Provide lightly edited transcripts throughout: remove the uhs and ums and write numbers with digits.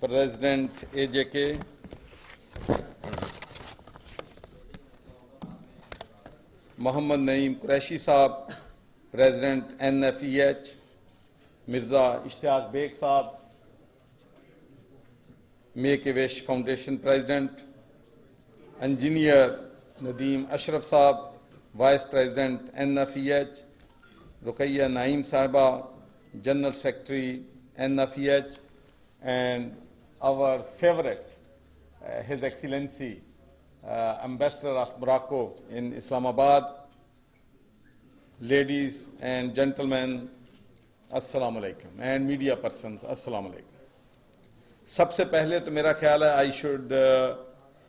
President AJK, Mohammad Naeem Qureshi Saab, President NFEH, Mirza Ishtiyaq Beg Saab, Make a Wish Foundation President, Engineer Nadeem Ashraf Saab, Vice President NFEH, Ruqayya Naeem Sahiba, General Secretary NFEH, and our favorite, His Excellency, Ambassador of Morocco in Islamabad. Ladies and gentlemen, Assalamu alaikum, and media persons, Assalamu alaikum. سب سے پہلے تو میرا خیال ہے I should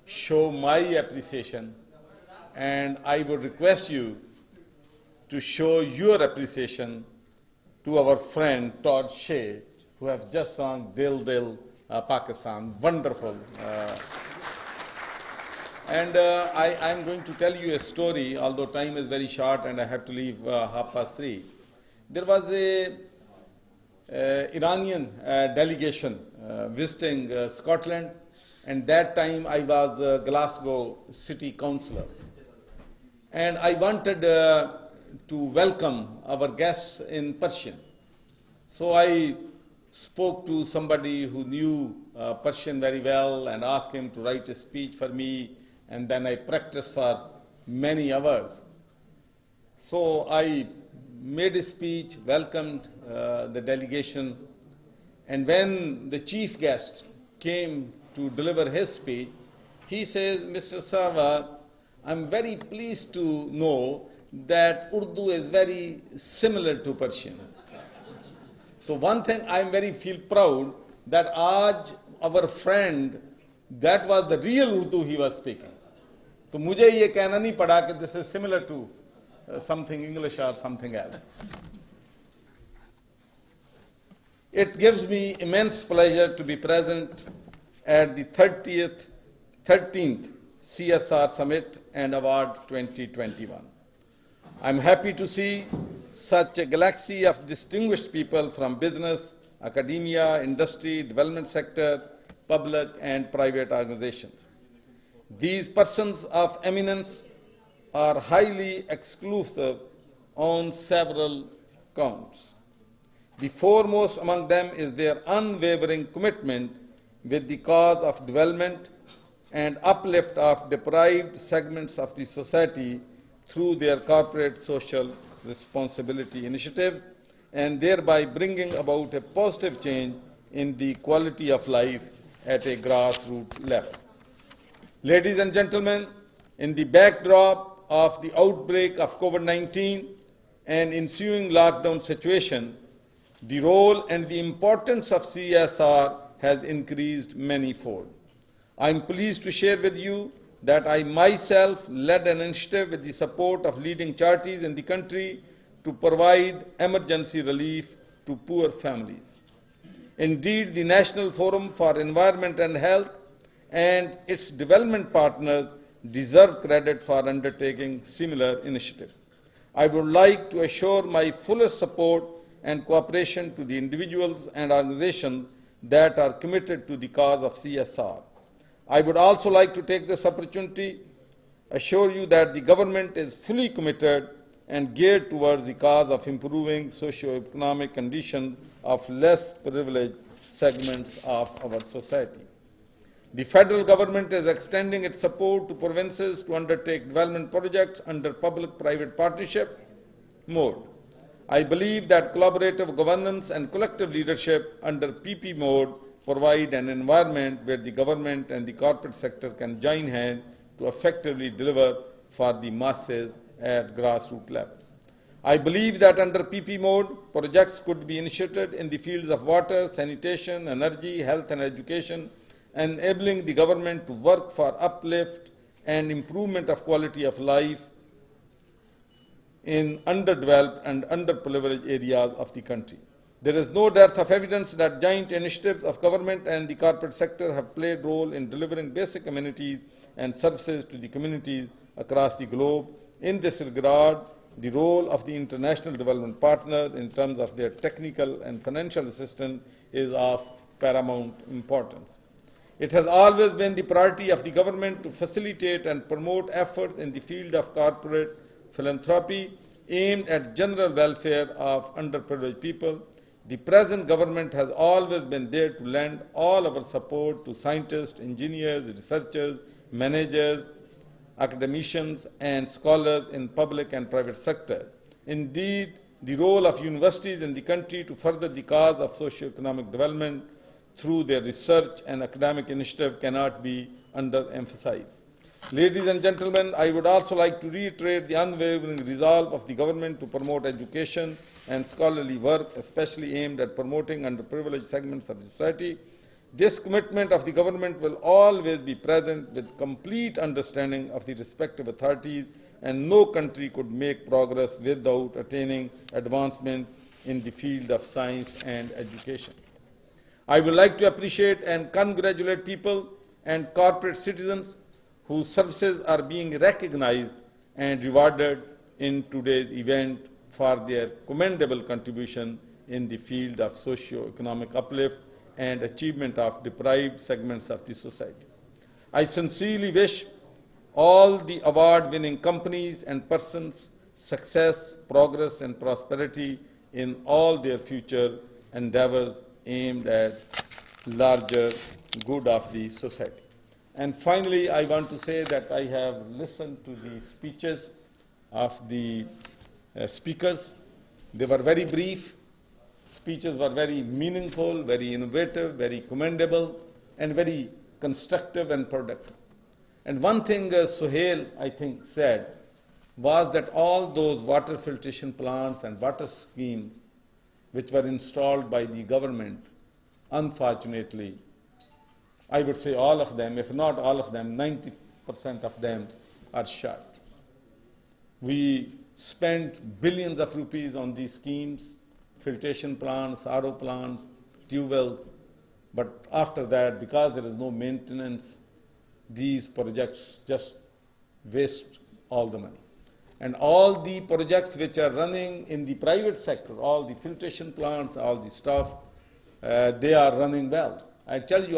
show my appreciation, and I would request you to show your appreciation to our friend Todd Shea, who have just sung Dil Dil Pakistan. Wonderful. And I'm going to tell you a story, although time is very short and I have to leave 3:30. There was a Iranian delegation visiting Scotland, and that time I was Glasgow City Councillor. And I wanted to welcome our guests in Persian. So I spoke to somebody who knew Persian very well and asked him to write a speech for me, and then I practiced for many hours. So I made a speech, welcomed the delegation, and when the chief guest came to deliver his speech, he says, Mr. Sarwar, I'm very pleased to know that Urdu is very similar to Persian. So one thing I feel proud that aaj our friend, that was the real Urdu he was speaking. So mujhe ye kehna nahi pada ki this is similar to something English or something else. It gives me immense pleasure to be present at the 13th CSR Summit and Award 2021. I'm happy to see such a galaxy of distinguished people from business, academia, industry, development sector, public and private organizations. These persons of eminence are highly exclusive on several counts. The foremost among them is their unwavering commitment with the cause of development and uplift of deprived segments of the society through their corporate social responsibility initiatives, and thereby bringing about a positive change in the quality of life at a grassroots level. Ladies and gentlemen, in the backdrop of the outbreak of COVID-19 and ensuing lockdown situation, the role and the importance of CSR has increased manyfold. I am pleased to share with you that I myself led an initiative with the support of leading charities in the country to provide emergency relief to poor families. Indeed, the National Forum for Environment and Health and its development partners deserve credit for undertaking similar initiatives. I would like to assure my fullest support and cooperation to the individuals and organizations that are committed to the cause of CSR. I would also like to take this opportunity to assure you that the government is fully committed and geared towards the cause of improving socio-economic conditions of less privileged segments of our society. The federal government is extending its support to provinces to undertake development projects under public-private partnership mode. I believe that collaborative governance and collective leadership under PP mode provide an environment where the government and the corporate sector can join hands to effectively deliver for the masses at grassroots level. I believe that under PP mode, projects could be initiated in the fields of water, sanitation, energy, health and education, enabling the government to work for uplift and improvement of quality of life in underdeveloped and underprivileged areas of the country. There is no dearth of evidence that joint initiatives of government and the corporate sector have played a role in delivering basic amenities and services to the communities across the globe. In this regard, the role of the international development partners in terms of their technical and financial assistance is of paramount importance. It has always been the priority of the government to facilitate and promote efforts in the field of corporate philanthropy aimed at general welfare of underprivileged people. The present government has always been there to lend all our support to scientists, engineers, researchers, managers, academicians, and scholars in public and private sector. Indeed, the role of universities in the country to further the cause of socio-economic development through their research and academic initiative cannot be underemphasized. Ladies and gentlemen, I would also like to reiterate the unwavering resolve of the government to promote education and scholarly work, especially aimed at promoting underprivileged segments of the society. This commitment of the government will always be present with complete understanding of the respective authorities, and no country could make progress without attaining advancement in the field of science and education. I would like to appreciate and congratulate people and corporate citizens whose services are being recognized and rewarded in today's event for their commendable contribution in the field of socio-economic uplift and achievement of deprived segments of the society. I sincerely wish all the award-winning companies and persons success, progress, and prosperity in all their future endeavors aimed at larger good of the society. And finally, I want to say that I have listened to the speeches of the speakers. They were very brief. Speeches were very meaningful, very innovative, very commendable, and very constructive and productive. And one thing Suhail, I think, said was that all those water filtration plants and water schemes which were installed by the government, unfortunately, I would say all of them, if not all of them, 90% of them are shut. We spent billions of rupees on these schemes, filtration plants, RO plants, tube wells, but after that, because there is no maintenance, these projects just waste all the money. And all the projects which are running in the private sector, all the filtration plants, all the stuff, they are running well. I tell you,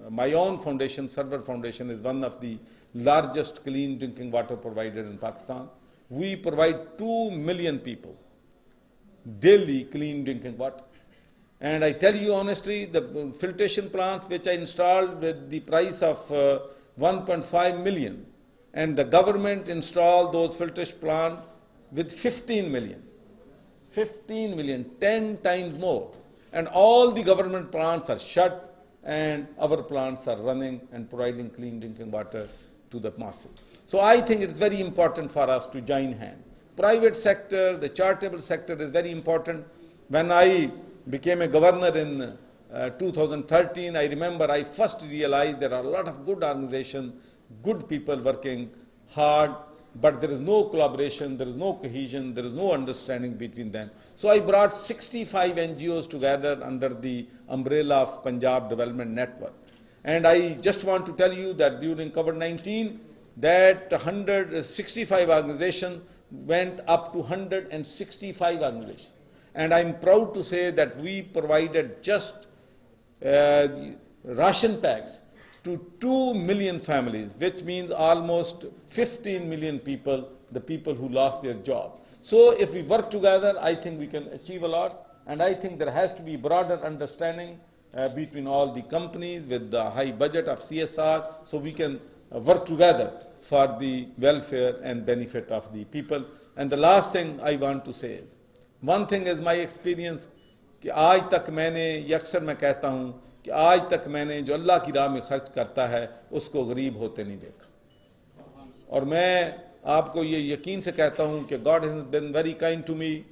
my own foundation, Sarwar Foundation, is one of the largest clean drinking water providers in Pakistan. We provide 2 million people daily clean drinking water. And I tell you honestly, the filtration plants which I installed with the price of 1.5 million, and the government installed those filtration plants with 15 million. 15 million, 10 times more. And all the government plants are shut, and our plants are running and providing clean drinking water to the masses. So I think it's very important for us to join hands. Private sector, the charitable sector is very important. When I became a governor in 2013, I remember I first realized there are a lot of good organizations, good people working hard, but there is no collaboration, there is no cohesion, there is no understanding between them. So I brought 65 NGOs together under the umbrella of Punjab Development Network. And I just want to tell you that during COVID-19, that 165 organizations went up to 165 organizations. And I'm proud to say that we provided just ration packs to 2 million families, which means almost 15 million people, the people who lost their job. So if we work together, I think we can achieve a lot. And I think there has to be broader understanding between all the companies with the high budget of CSR, so we can work together for the welfare and benefit of the people. And the last thing I want to say is, one thing is my experience, کہ آج تک میں نے یہ اکثر میں کہتا ہوں کہ آج تک میں نے جو اللہ کی راہ میں خرچ کرتا ہے اس کو غریب ہوتے نہیں دیکھا. اور میں آپ کو یہ یقین سے کہتا ہوں کہ God has been very kind to me.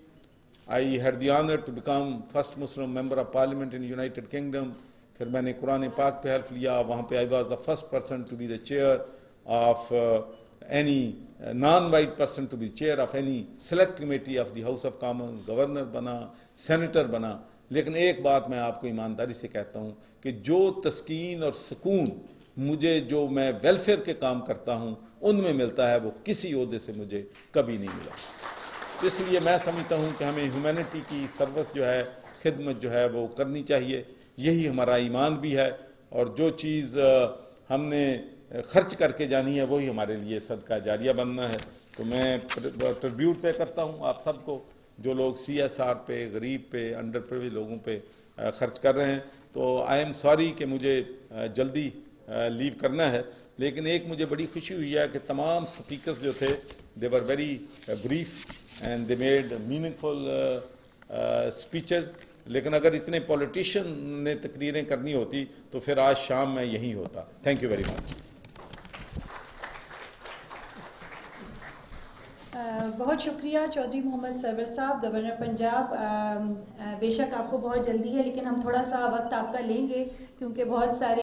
I had the honor to become first Muslim member of parliament in United Kingdom. پھر میں نے قرآن پاک پہ حلف لیا, وہاں پہ I was the first person to be the chair of any non-white person to be chair of any select committee of the House of Commons, governor بنا, senator بنا. لیکن ایک بات میں آپ کو ایمانداری سے کہتا ہوں کہ جو تسکین اور سکون مجھے جو میں ویلفیئر کے کام کرتا ہوں ان میں ملتا ہے وہ کسی عہدے سے مجھے کبھی نہیں ملا. اس لیے میں سمجھتا ہوں کہ ہمیں ہیومینٹی کی سروس جو ہے, خدمت جو ہے وہ کرنی چاہیے. یہی ہمارا ایمان بھی ہے، اور جو چیز ہم نے خرچ کر کے جانی ہے وہی ہمارے لیے صدقہ جاریہ بننا ہے. تو میں ٹریبیوٹ پے کرتا ہوں آپ سب کو جو لوگ CSR پہ، غریب پہ، انڈر پریویلیجڈ لوگوں پہ خرچ کر رہے ہیں. تو آئی ایم سوری کہ مجھے جلدی لیو کرنا ہے، لیکن ایک مجھے بڑی خوشی ہوئی ہے کہ تمام سپیکرز جو تھے they were very brief and they made meaningful speeches. لیکن اگر اتنے پولیٹیشین نے تقریریں کرنی ہوتی تو پھر آج شام میں یہیں ہوتا. Thank you very much. بہت شکریہ چودھری محمد سرور صاحب، گورنر پنجاب. بے شک آپ کو بہت جلدی ہے، لیکن ہم تھوڑا سا وقت آپ کا لیں گے کیونکہ بہت سارے